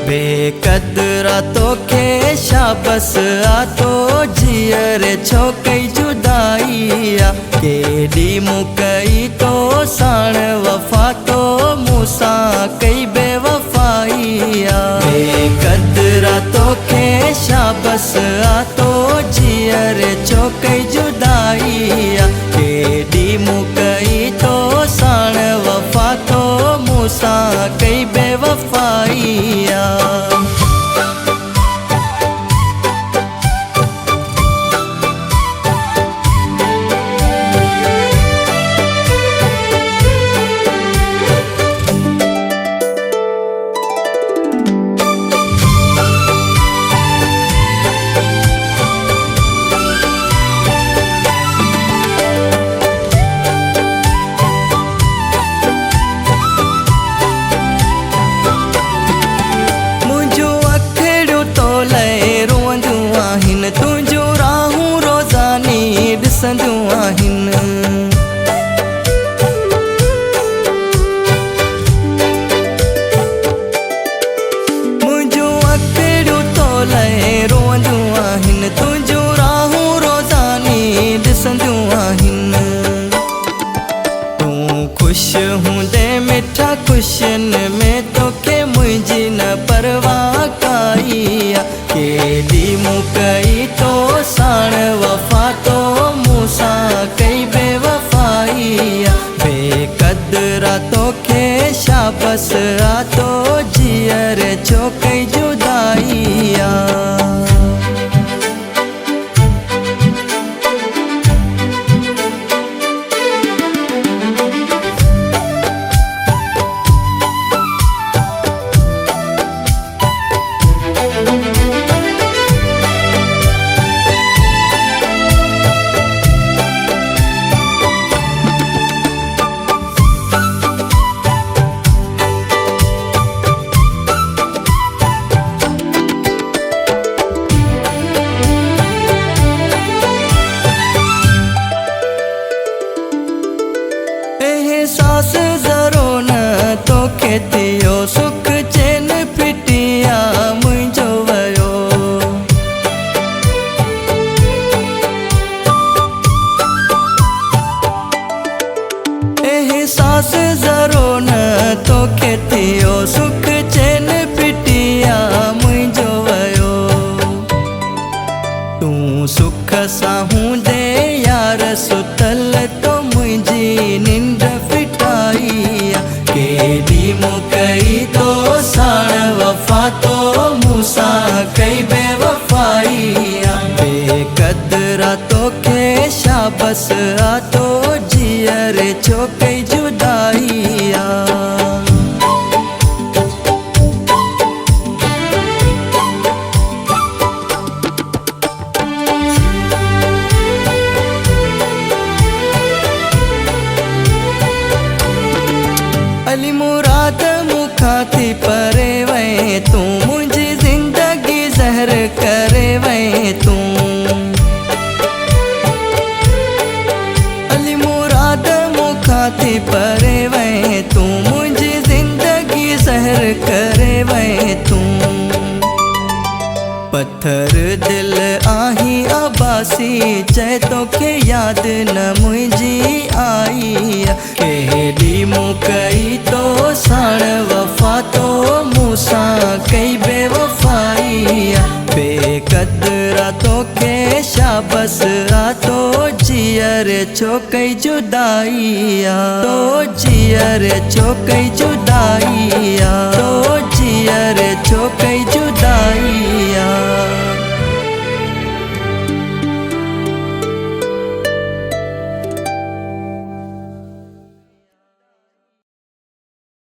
बेकदरा तोखे शाबस आतो जियर छो कई जुदाईया केडी मुकई तो साण वफा तो मूसा कई बेवफाईया। बेकदरा तोखे शाबस आतो जियर छो कई जुदाईया केडी मुकई तो साण वफा तो मूसा कई बेवफाईया। तुझो राहूं रोज़ानी ॾिसंदियूं आहिनि। मुंहिंजूं अखियूं तो लहे रोअंदियूं आहिनि तुझो राहूं रोज़ानी ॾिसंदियूं आहिनि। तूं ख़ुशि हूंदे मिठा ख़ुशियुनि में तोखे मुंहिंजी न परवाह काई केडी मुकई तो साण वफा तो मूसा कई बेवफाईया। बेकदरा तोखे शाबस आतो जियर छो कई जुदाईया। एहसास ज़रो न तोखे थियो सुख चैन फिटिया मुंहिंजो वयो। एहसास ज़रो न तोखे थियो सुख चैन फिटिया मुंहिंजो वयो। तूं सुख सां हूंदे यार सुतल तो मुंहिंजी निंड फिटाईया केडी मुकई तो साण वफा तो मूसा कई बेवफाईया। बेकदरा तोखे शाबस आतो जियर छो कई जुदाईया। अली मुराद मुखा थी परे वए तू मुझी जिंदगी जहर करे वए तू। अली मुराद मुखा थी परे वए तू मुझी जिंदगी जहर करे वए तू। पत्थर दिल आही अबासी चए तोखे याद न मुंहिंजी आई केडी मुकई तो साण वफा तो मूसा कई बेवफाईया। बेकदरा तोखे शाबस आतो जियर छो कई जुदाईया। तो जियर छो कई जुदाईया। तो जियर छो